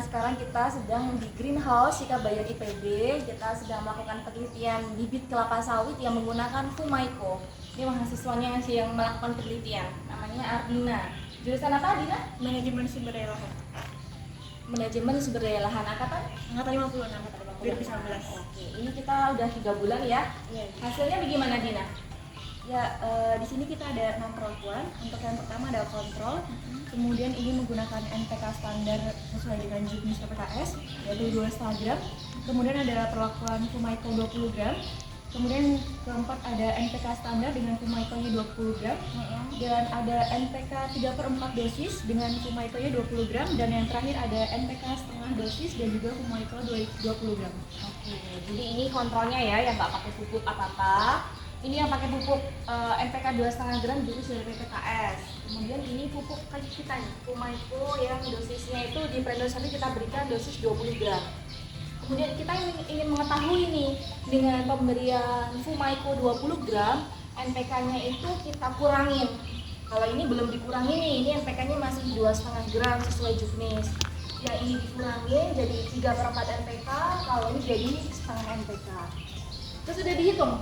sekarang kita sedang di greenhouse Sikabayan IPB. Kita sedang melakukan penelitian bibit kelapa sawit yang menggunakan Fumaiko. Ini mahasiswanya yang melakukan penelitian, namanya Ardina. Jurusan apa, Ardina? Manajemen sumber daya lahan. Manajemen sumber daya lahan angkatan? Angkatan 56, 2019. Oke, ini kita udah 3 bulan ya. Iya. Hasilnya bagaimana, Dina? Ya, di sini kita ada 6 perlakuan. Untuk yang pertama ada kontrol. Kemudian ini menggunakan NPK standar sesuai dengan jenis PPKS, yaitu 2,5 gram. Kemudian ada perlakuan Fumaiko 20 gram. Kemudian keempat ada NPK standar dengan Fumaiko-nya 20 gram. Dan ada NPK 3/4 dosis dengan Fumaiko-nya 20 gram. Dan yang terakhir ada NPK setengah dosis dan juga Fumaiko 20 gram. Oke, jadi ini kontrolnya ya, yang nggak pakai pupuk apa-apa. Ini yang pakai pupuk NPK 2,5 gram dosis dari PPKS. Kemudian ini pupuk kayak kita nih, Fumaiko yang dosisnya itu di Prendosari kita berikan dosis 20 gram. Kemudian kita ingin mengetahui nih, dengan pemberian Fumaiko 20 gram, NPK-nya itu kita kurangin. Kalau ini belum dikurangin nih, ini NPK-nya masih 2,5 gram sesuai juknis. Yang ini dikurangin jadi 3/4 NPK, kalau ini jadi setengah NPK. Terus sudah dihitung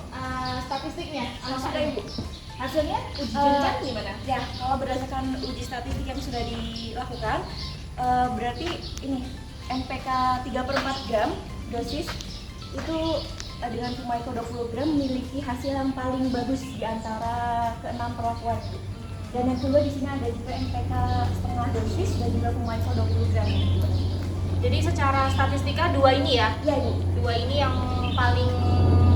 statistiknya, sudah Ibu? Hasilnya uji jenjang gimana? Ya, kalau berdasarkan uji statistik yang sudah dilakukan, berarti ini NPK 3/4 gram dosis itu dengan Fumaiko 20 gram memiliki hasil yang paling bagus di antara ke-6 perlakuan. Dan yang kedua di sini ada juga NPK setengah dosis dan juga Fumaiko 20 gram. Jadi secara statistika dua ini ya? Iya, Ibu. Dua ini yang paling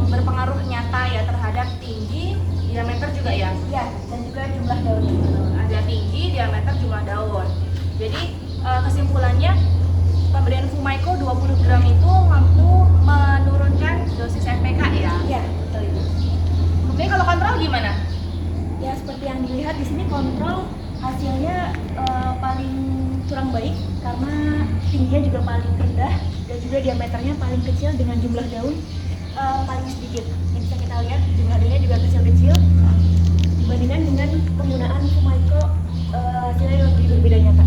berpengaruh nyata ya terhadap tinggi, diameter juga ya? Ya, dan juga jumlah daun. Ada tinggi, diameter, jumlah daun. Jadi kesimpulannya pemberian Fumaiko 20 gram itu mampu menurunkan dosis NPK ya? Iya, betul Ibu. Kemudian kalau kontrol gimana? Ya, seperti yang dilihat di sini kontrol hasilnya paling kurang baik karena tingginya juga paling rendah dan juga diameternya paling kecil dengan jumlah daun paling sedikit. Yang bisa kita lihat jumlah daunnya juga kecil-kecil dibandingkan dengan penggunaan Fumaiko, hasilnya lebih berbeda nyata.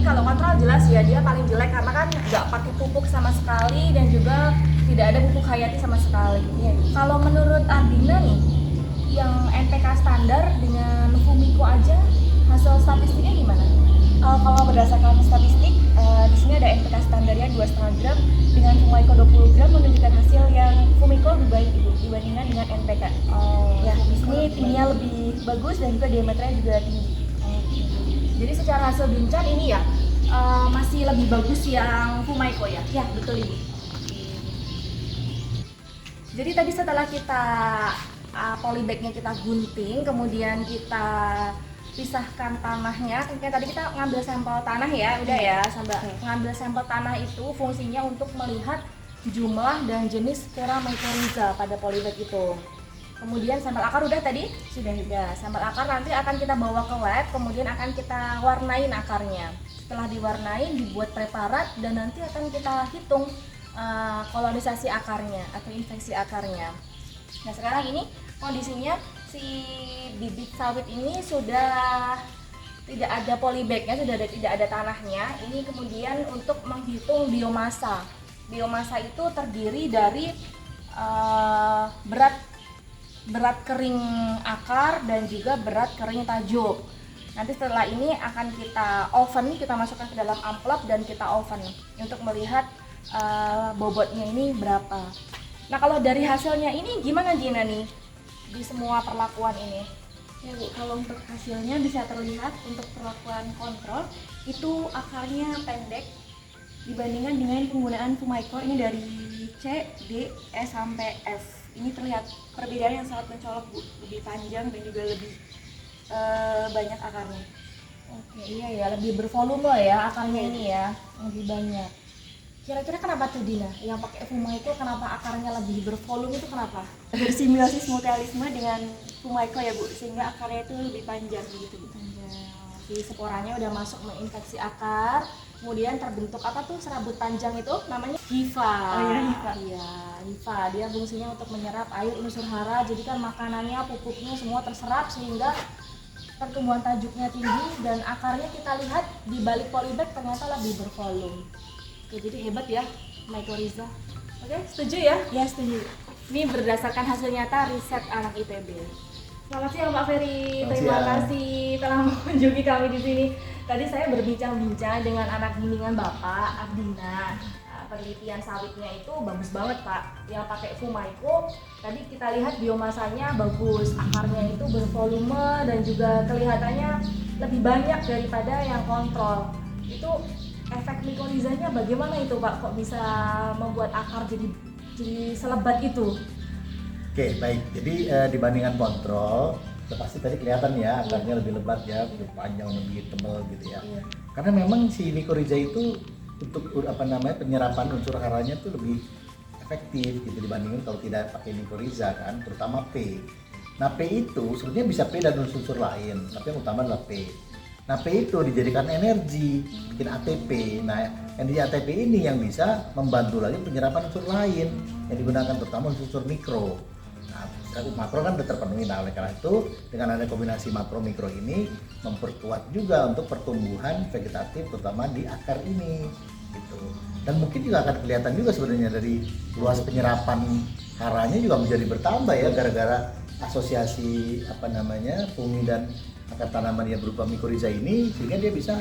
Kalau kontrol jelas ya dia paling jelek karena kan nggak pakai pupuk sama sekali dan juga tidak ada pupuk hayati sama sekali. Ya. Kalau menurut Ardina nih, yang NPK standar dengan Fumaiko aja hasil statistiknya gimana? Kalau berdasarkan statistik, di sini ada NPK standarnya 2,5 gram dengan Fumaiko 20 gram menunjukkan hasil yang Fumaiko lebih baik Ibu dibandingkan dengan NPK. Ya, di sini tingginya lebih bagus dan juga diameternya juga tinggi. Jadi secara hasil bincan ini ya masih lebih bagus yang Fumaiko ya? Ya, betul Ibu. Jadi tadi setelah kita polybagnya kita gunting, kemudian kita pisahkan tanahnya. Kayak tadi kita ngambil sampel tanah ya, udah ya, sambil ngambil sampel tanah itu fungsinya untuk melihat jumlah dan jenis Cera mycorrhiza pada polybag itu. Kemudian sampel akar udah tadi? Sudah. Sampel akar nanti akan kita bawa ke lab, kemudian akan kita warnain akarnya. Setelah diwarnain, dibuat preparat dan nanti akan kita hitung kolonisasi akarnya atau infeksi akarnya. Nah sekarang ini kondisinya si bibit sawit ini sudah tidak ada polybagnya, tidak ada tanahnya. Ini kemudian untuk menghitung biomasa. Biomasa itu terdiri dari berat kering akar dan juga berat kering tajuk. Nanti setelah ini akan kita oven, kita masukkan ke dalam amplop dan kita oven untuk melihat bobotnya ini berapa. Nah kalau dari hasilnya ini gimana Gina nih di semua perlakuan ini? Ya Bu, kalau untuk hasilnya bisa terlihat untuk perlakuan kontrol itu akarnya pendek dibandingkan dengan penggunaan Fumaiko ini dari C, D, E sampai F. Ini terlihat perbedaan yang sangat mencolok Bu, lebih panjang dan juga lebih banyak akarnya. Oke, iya ya, lebih bervolume ya akarnya ini ya, lebih banyak. Kira-kira kenapa tuh Dina? Yang pakai Fumaiko kenapa akarnya lebih bervolume itu kenapa? Bersimbiosis mutualisme dengan Fumaiko ya Bu, sehingga akarnya itu lebih panjang gitu Bu. Si sporanya udah masuk menginfeksi akar, kemudian terbentuk apa tuh serabut panjang itu namanya hifa. Oh iya, hifa. Iya, hifa. Dia fungsinya untuk menyerap air unsur hara. Jadi kan makanannya, pupuknya semua terserap sehingga pertumbuhan tajuknya tinggi dan akarnya kita lihat di balik polybag ternyata lebih bervolume. Oke, jadi hebat ya mycorrhiza. Oke, setuju ya? Ya, setuju. Ini berdasarkan hasil nyata riset anak IPB. Selamat siang Pak Ferry, Selamat terima siang. kasih telah mengunjungi kami di sini. Tadi saya berbincang-bincang dengan anak bimbingan Bapak Abdina. Penelitian sawitnya itu bagus banget Pak. Yang pakai Fumaico, tadi kita lihat biomasanya bagus, akarnya itu bervolume dan juga kelihatannya lebih banyak daripada yang kontrol. Itu efek mycorrhizanya bagaimana itu Pak? Kok bisa membuat akar jadi selebat itu? Oke, baik. Jadi dibandingkan kontrol, ya pasti tadi kelihatan ya akarnya lebih lebat ya, lebih panjang, lebih tebal gitu ya. Iya. Karena memang si mycorrhiza itu untuk penyerapan unsur haranya tuh lebih efektif gitu dibandingkan kalau tidak pakai mycorrhiza kan, terutama P. Nah P itu sebenarnya bisa P dan unsur-unsur lain, tapi yang utama adalah P. Nah P itu dijadikan energi, bikin ATP. Nah yang di ATP ini yang bisa membantu lagi penyerapan unsur lain yang digunakan terutama unsur mikro. Nah, makro kan sudah terpenuhi. Nah, oleh karena itu dengan ada kombinasi makro mikro ini memperkuat juga untuk pertumbuhan vegetatif terutama di akar ini gitu. Dan mungkin juga akan kelihatan juga sebenarnya dari luas penyerapan haranya juga menjadi bertambah ya gara-gara asosiasi fungsi dan akar tanaman yang berupa mycorrhiza ini, sehingga dia bisa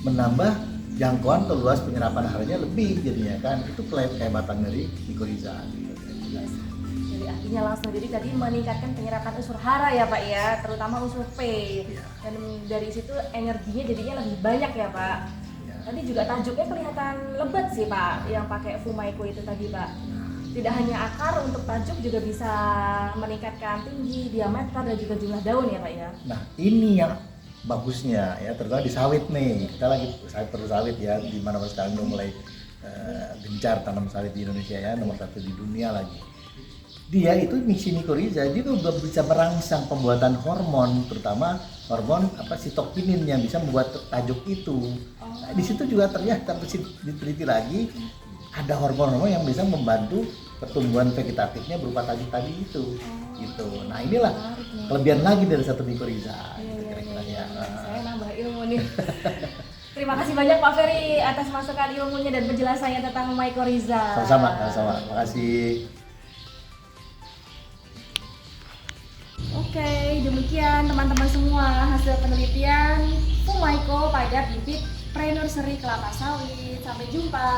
menambah jangkauan atau luas penyerapan haranya lebih jadinya kan. Itu kehebatan dari mycorrhiza gitu. Jadi artinya langsung jadi tadi meningkatkan penyerapan unsur hara ya Pak ya, terutama unsur P. Iya. Dan dari situ energinya jadinya lebih banyak ya Pak. Ya. Tadi juga tajuknya kelihatan lebat sih Pak, yang pakai Fumaico itu tadi Pak. Tidak hanya akar, untuk tajuk juga bisa meningkatkan tinggi, diameter dan juga jumlah daun ya Pak ya. Nah ini yang bagusnya ya, terutama di sawit nih. Kita lagi perlu sawit ya, di mana sekarang udah mulai gencar tanam sawit di Indonesia ya, nomor 1 di dunia lagi. Dia itu misi mycorrhiza, dia tuh udah bisa merangsang pembuatan hormon, terutama hormon sitokinin yang bisa membuat tajuk itu. Nah, di situ juga ternyata diteliti lagi ada hormon-hormon yang bisa membantu pertumbuhan vegetatifnya berupa tajuk tadi itu. Gitu. Nah inilah kelebihan lagi dari satu mycorrhiza. Kira-kira ya. Saya nambah ilmu nih. Terima kasih banyak Pak Ferry atas masukan ilmunya dan penjelasannya tentang mycorrhiza. Sama-sama. Makasih. Oke, demikian teman-teman semua hasil penelitian Fumaico pada bibit pre-nursery kelapa sawit. Sampai jumpa.